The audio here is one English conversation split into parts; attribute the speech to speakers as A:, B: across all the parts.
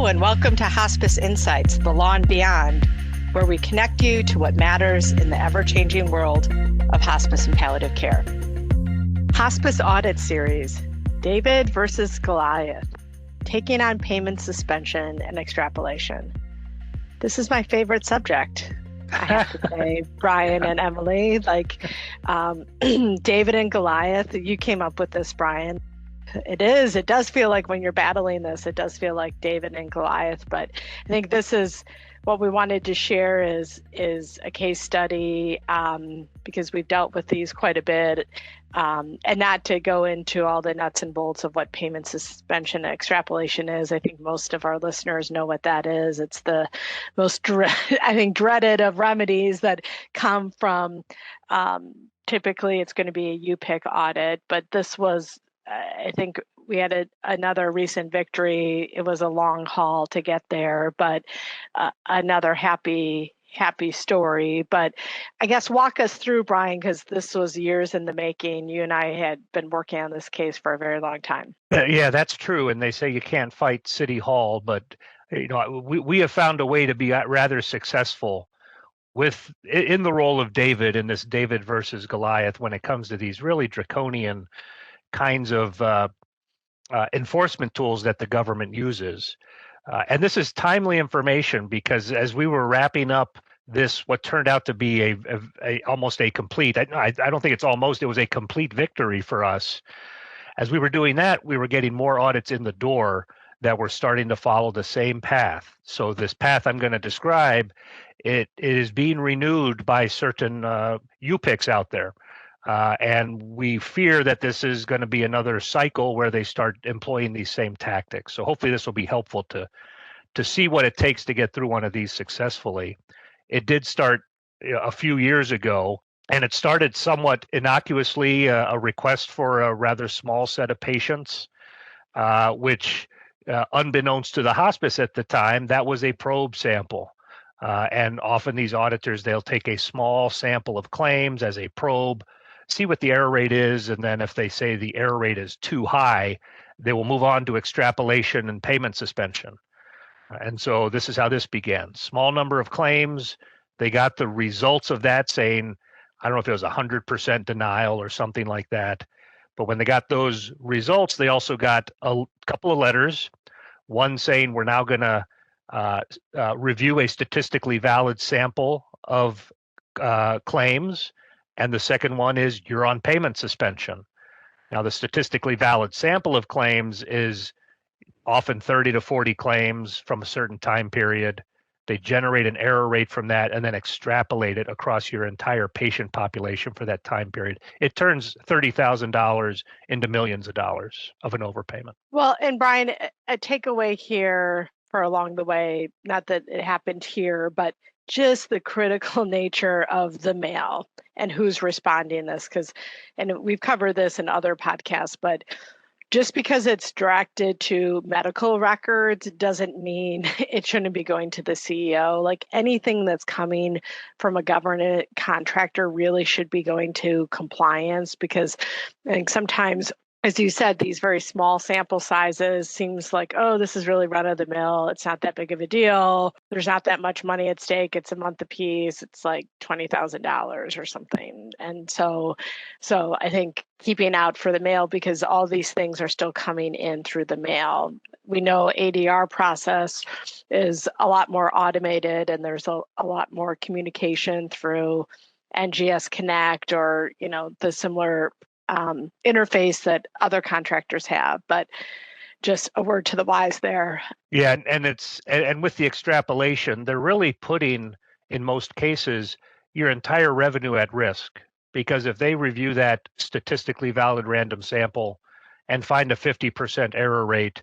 A: Hello, and welcome to Hospice Insights, the Law and Beyond, where we connect you to what matters in the ever-changing world of hospice and palliative care. Hospice Audit Series, David versus Goliath, taking on payment suspension and extrapolation. This is my favorite subject, I have to say, Bryan and Emily. David and Goliath, you came up with this, Bryan. It does feel like when you're battling this, it does feel like David and Goliath, but I think this is what we wanted to share is a case study because we've dealt with these quite a bit, and not to go into all the nuts and bolts of what payment suspension and extrapolation is. I think most of our listeners know what that is. It's the most dreaded of remedies that come from typically it's going to be a UPIC audit, but this was I think we had another recent victory. It was a long haul to get there, but another happy story. But I guess walk us through, Bryan, because this was years in the making. You and I had been working on this case for a very long time.
B: Yeah, that's true. And they say you can't fight City Hall, but we have found a way to be rather successful in the role of David in this David versus Goliath when it comes to these really draconian kinds of enforcement tools that the government uses. And this is timely information because as we were wrapping up what turned out to be almost a complete, I don't think it's almost, it was a complete victory for us. As we were doing that, we were getting more audits in the door that were starting to follow the same path. So this path I'm going to describe, it is being renewed by certain UPICs out there. And we fear that this is going to be another cycle where they start employing these same tactics. So hopefully this will be helpful to see what it takes to get through one of these successfully. It did start a few years ago, and it started somewhat innocuously, a request for a rather small set of patients, which unbeknownst to the hospice at the time, that was a probe sample. And often these auditors, they'll take a small sample of claims as a probe, see what the error rate is, and then if they say the error rate is too high, they will move on to extrapolation and payment suspension. And so this is how this began. Small number of claims. They got the results of that saying, I don't know if it was 100% denial or something like that. But when they got those results, they also got a couple of letters, one saying we're now going to review a statistically valid sample of claims. And the second one is you're on payment suspension. Now, the statistically valid sample of claims is often 30 to 40 claims from a certain time period. They generate an error rate from that and then extrapolate it across your entire patient population for that time period. It turns $30,000 into millions of dollars of an overpayment.
A: Well, and Bryan, a takeaway here for along the way, not that it happened here, but just the critical nature of the mail and who's responding this. And we've covered this in other podcasts, but just because it's directed to medical records doesn't mean it shouldn't be going to the CEO. Like anything that's coming from a government contractor really should be going to compliance, because I think sometimes, as you said, these very small sample sizes seems like, oh, this is really run of the mill. It's not that big of a deal. There's not that much money at stake. It's a month apiece. It's like $20,000 or something. And so I think keeping out for the mail, because all these things are still coming in through the mail. We know ADR process is a lot more automated, and there's a lot more communication through NGS Connect or, the similar interface that other contractors have, but just a word to the wise there.
B: Yeah, and with the extrapolation, they're really putting, in most cases, your entire revenue at risk, because if they review that statistically valid random sample and find a 50% error rate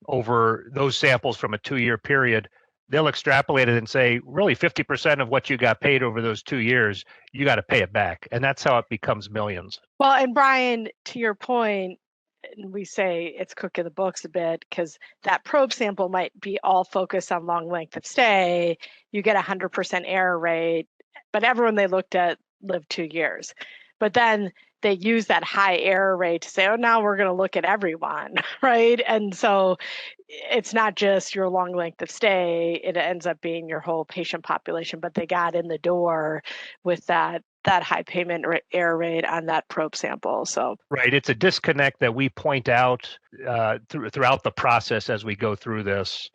B: over those samples from a 2-year period, they'll extrapolate it and say, really 50% of what you got paid over those 2 years, you got to pay it back. And that's how it becomes millions.
A: Well, and Bryan, to your point, we say it's cooking the books a bit because that probe sample might be all focused on long length of stay. You get 100% error rate, but everyone they looked at lived 2 years. But then they use that high error rate to say, oh, now we're going to look at everyone, right? And so it's not just your long length of stay, it ends up being your whole patient population, but they got in the door with that high payment error rate on that probe sample. So
B: right, it's a disconnect that we point out throughout the process as we go through this.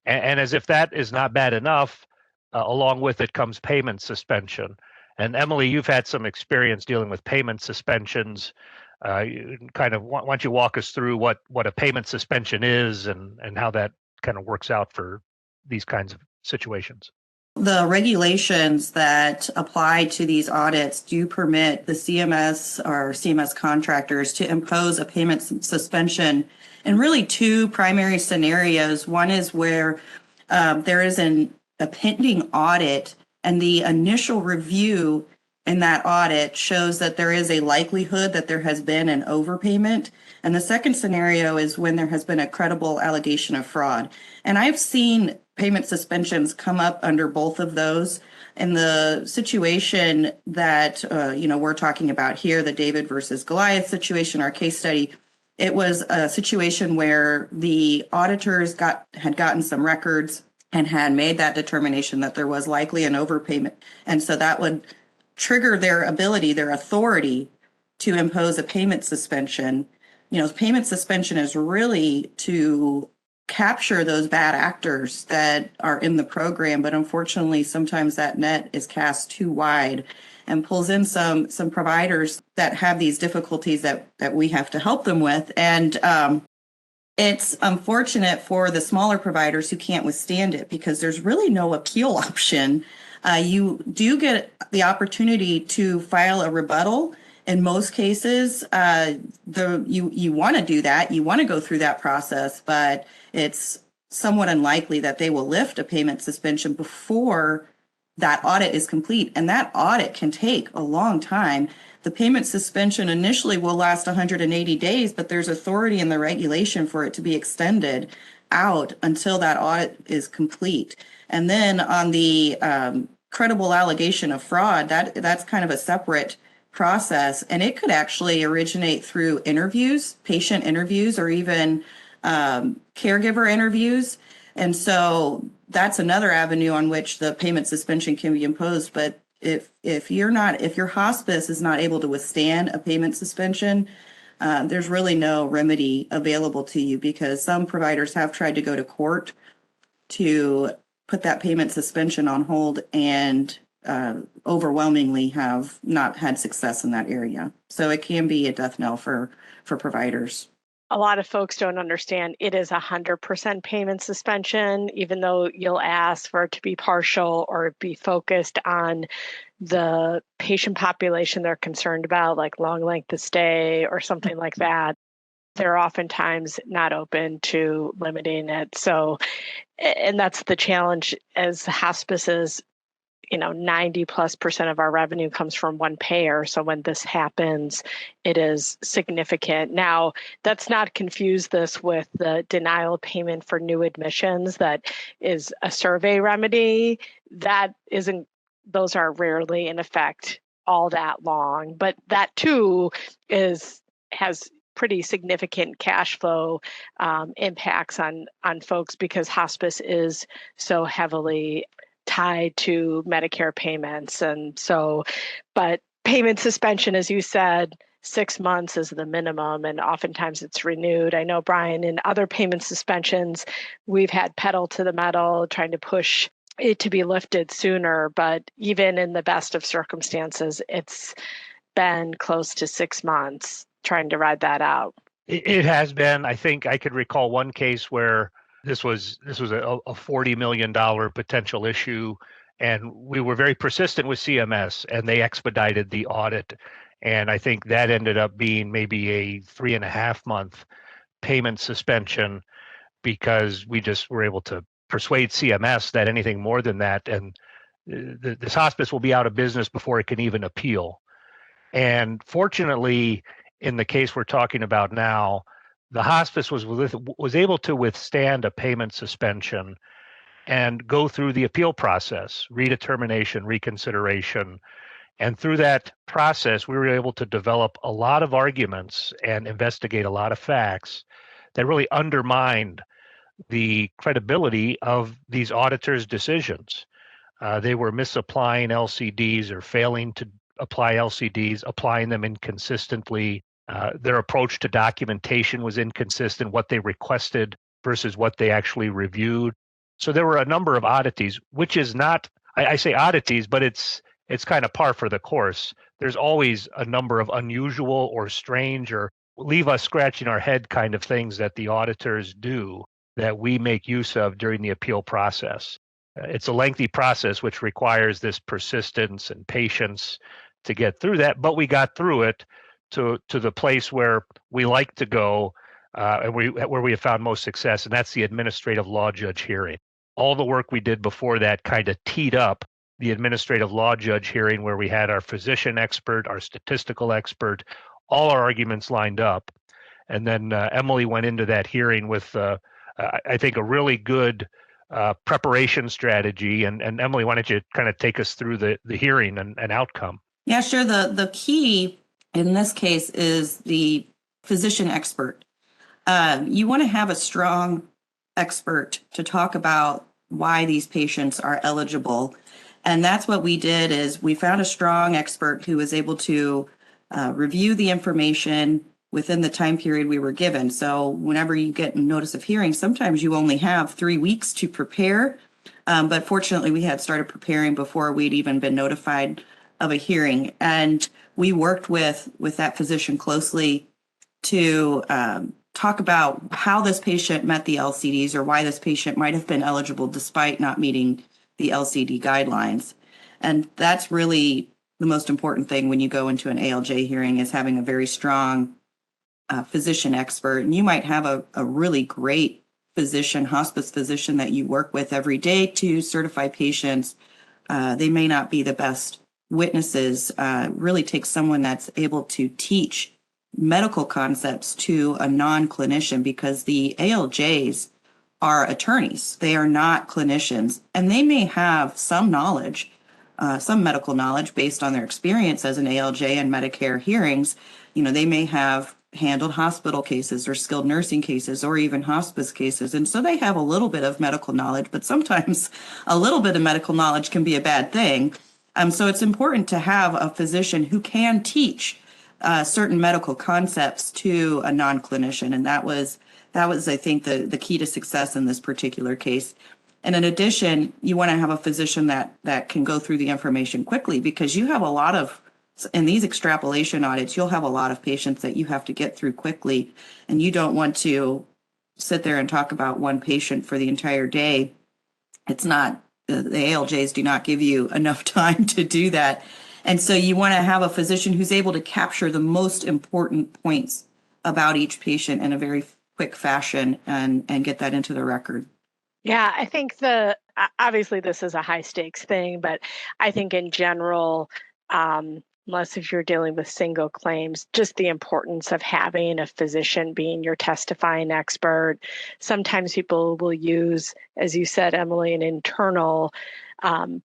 B: And as if that is not bad enough, along with it comes payment suspension. And Emily, you've had some experience dealing with payment suspensions. Kind of, why don't you walk us through what a payment suspension is and how that kind of works out for these kinds of situations?
C: The regulations that apply to these audits do permit the CMS or CMS contractors to impose a payment suspension in really two primary scenarios. One is where there is a pending audit, and the initial review in that audit shows that there is a likelihood that there has been an overpayment. And the second scenario is when there has been a credible allegation of fraud. And I've seen payment suspensions come up under both of those. In the situation that we're talking about here, the David versus Goliath situation, our case study, it was a situation where the auditors had gotten some records and had made that determination that there was likely an overpayment. And so that would trigger their authority to impose a payment suspension. Payment suspension is really to capture those bad actors that are in the program, but unfortunately, sometimes that net is cast too wide and pulls in some providers that have these difficulties that we have to help them with. And it's unfortunate for the smaller providers who can't withstand it because there's really no appeal option. You do get the opportunity to file a rebuttal. In most cases, you want to do that. You want to go through that process, but it's somewhat unlikely that they will lift a payment suspension before that audit is complete. And that audit can take a long time. The payment suspension initially will last 180 days, but there's authority in the regulation for it to be extended out until that audit is complete. And then on the credible allegation of fraud, that's kind of a separate process, and it could actually originate through interviews, patient interviews, or even caregiver interviews. And so that's another avenue on which the payment suspension can be imposed. But if your hospice is not able to withstand a payment suspension, there's really no remedy available to you, because some providers have tried to go to court to put that payment suspension on hold and overwhelmingly have not had success in that area. So it can be a death knell for providers.
A: A lot of folks don't understand it is 100% payment suspension, even though you'll ask for it to be partial or be focused on the patient population they're concerned about, like long length of stay or something like that. They're oftentimes not open to limiting it. So, and that's the challenge as hospices. 90+% of our revenue comes from one payer. So when this happens, it is significant. Now, let's not confuse this with the denial of payment for new admissions. That is a survey remedy. Those are rarely in effect all that long, but that too has pretty significant cash flow impacts on folks, because hospice is so heavily tied to Medicare payments. And so, but payment suspension, as you said, 6 months is the minimum, and oftentimes it's renewed. I know, Bryan, in other payment suspensions, we've had pedal to the metal trying to push it to be lifted sooner, but even in the best of circumstances, it's been close to 6 months trying to ride that out.
B: It has been. I think I could recall one case where this was a $40 million potential issue, and we were very persistent with CMS, and they expedited the audit. And I think that ended up being maybe a 3.5 month payment suspension, because we just were able to persuade CMS that anything more than that, and this hospice will be out of business before it can even appeal. And fortunately, in the case we're talking about now, the hospice was able to withstand a payment suspension and go through the appeal process, redetermination, reconsideration. And through that process, we were able to develop a lot of arguments and investigate a lot of facts that really undermined the credibility of these auditors' decisions. They were misapplying LCDs or failing to apply LCDs, applying them inconsistently. Their approach to documentation was inconsistent, what they requested versus what they actually reviewed. So there were a number of oddities, which is not, I say oddities, but it's kind of par for the course. There's always a number of unusual or strange or leave us scratching our head kind of things that the auditors do that we make use of during the appeal process. It's a lengthy process which requires this persistence and patience to get through that, but we got through it to the place where we like to go and where we have found most success, and that's the administrative law judge hearing. All the work we did before that kind of teed up the administrative law judge hearing where we had our physician expert, our statistical expert, all our arguments lined up. And then Emily went into that hearing with, I think, a really good preparation strategy. And Emily, why don't you kind of take us through the hearing and outcome?
C: Yeah, sure. The key in this case is the physician expert. You want to have a strong expert to talk about why these patients are eligible. And that's what we did is we found a strong expert who was able to review the information within the time period we were given. So whenever you get a notice of hearing, sometimes you only have 3 weeks to prepare. But fortunately, we had started preparing before we'd even been notified of a hearing. And we worked with that physician closely to talk about how this patient met the LCDs or why this patient might have been eligible despite not meeting the LCD guidelines. And that's really the most important thing when you go into an ALJ hearing is having a very strong physician expert. And you might have a really great physician, hospice physician that you work with every day to certify patients. They may not be the best witnesses. Really takes someone that's able to teach medical concepts to a non-clinician because the ALJs are attorneys. They are not clinicians, and they may have some knowledge, some medical knowledge based on their experience as an ALJ and Medicare hearings. You know, they may have handled hospital cases or skilled nursing cases or even hospice cases. And so they have a little bit of medical knowledge, but sometimes a little bit of medical knowledge can be a bad thing. So it's important to have a physician who can teach certain medical concepts to a non-clinician. And that was, I think, the key to success in this particular case. And in addition, you want to have a physician that can go through the information quickly because you have a lot of, in these extrapolation audits, you'll have a lot of patients that you have to get through quickly. And you don't want to sit there and talk about one patient for the entire day. It's not, the ALJs do not give you enough time to do that. And so you want to have a physician who's able to capture the most important points about each patient in a very quick fashion and get that into the record.
A: Yeah, I think obviously this is a high stakes thing, but I think in general, unless if you're dealing with single claims, just the importance of having a physician being your testifying expert. Sometimes people will use, as you said, Emily, an internal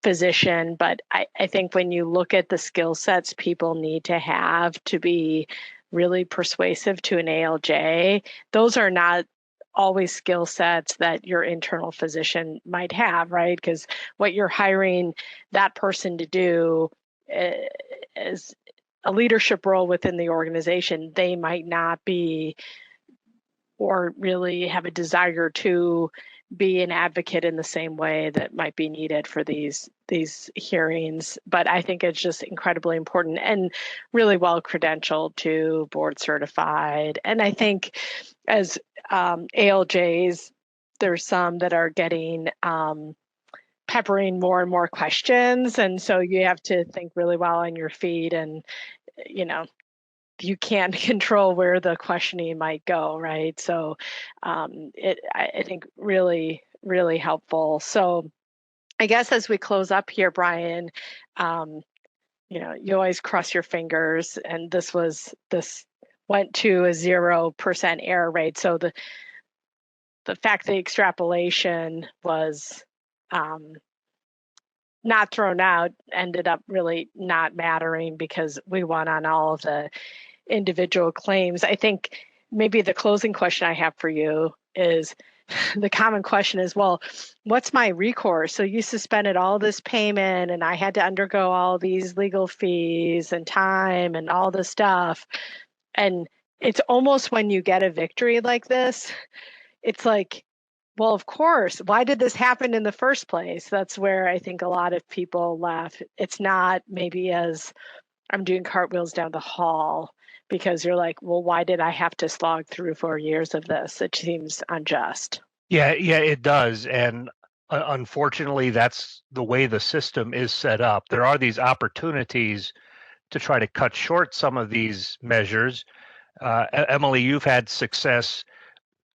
A: physician, but I think when you look at the skill sets people need to have to be really persuasive to an ALJ, those are not always skill sets that your internal physician might have, right? Because what you're hiring that person to do is a leadership role within the organization. They might not be or really have a desire to be an advocate in the same way that might be needed for these hearings. But I think it's just incredibly important and really well credentialed to board certified. And I think as ALJs, there's some that are getting peppering more and more questions. And so you have to think really well on your feet and, you can't control where the questioning might go, right? So I think really, really helpful. So I guess as we close up here, Bryan, you always cross your fingers, and this went to a 0% error rate. So the fact the extrapolation was not thrown out ended up really not mattering because we won on all of the individual claims. I think maybe the closing question I have for you is, the common question is, well, what's my recourse? So you suspended all this payment and I had to undergo all these legal fees and time and all this stuff. And it's almost when you get a victory like this, it's like, well, of course, why did this happen in the first place? That's where I think a lot of people laugh. It's not maybe as I'm doing cartwheels down the hall, because you're like, well, why did I have to slog through 4 years of this? It seems unjust.
B: Yeah, it does. And unfortunately, that's the way the system is set up. There are these opportunities to try to cut short some of these measures. Emily, you've had success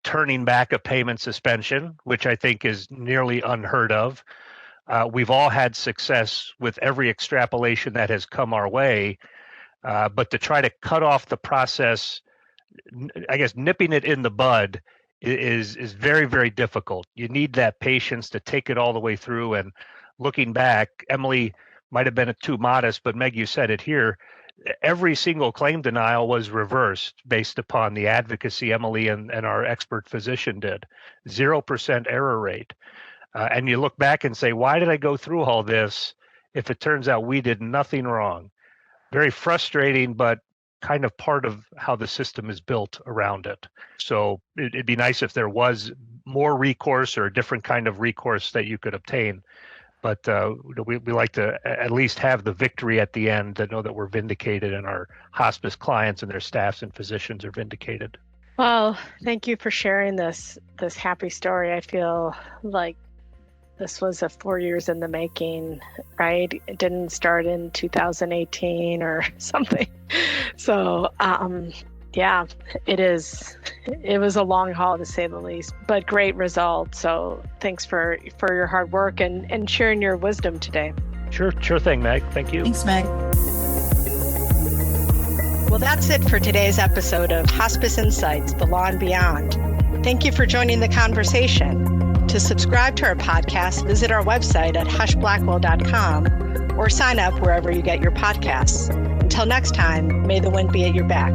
B: turning back a payment suspension, which I think is nearly unheard of. We've all had success with every extrapolation that has come our way, but to try to cut off the process, I guess nipping it in the bud is very, very difficult. You need that patience to take it all the way through. And looking back, Emily might have been too modest, but Meg, you said it here. Every single claim denial was reversed based upon the advocacy Emily and our expert physician did. 0% error rate. And you look back and say, why did I go through all this if it turns out we did nothing wrong? Very frustrating, but kind of part of how the system is built around it. So it'd be nice if there was more recourse or a different kind of recourse that you could obtain. But we like to at least have the victory at the end, to know that we're vindicated and our hospice clients and their staffs and physicians are vindicated.
A: Well, thank you for sharing this happy story. I feel like this was 4 years in the making, right? It didn't start in 2018 or something. So, yeah, it was a long haul to say the least, but great result. So thanks for your hard work and sharing your wisdom today.
B: Sure thing, Meg. Thank you.
C: Thanks, Meg.
A: Well, that's it for today's episode of Hospice Insights, The Law and Beyond. Thank you for joining the conversation. To subscribe to our podcast, visit our website at hushblackwell.com or sign up wherever you get your podcasts. Until next time, may the wind be at your back.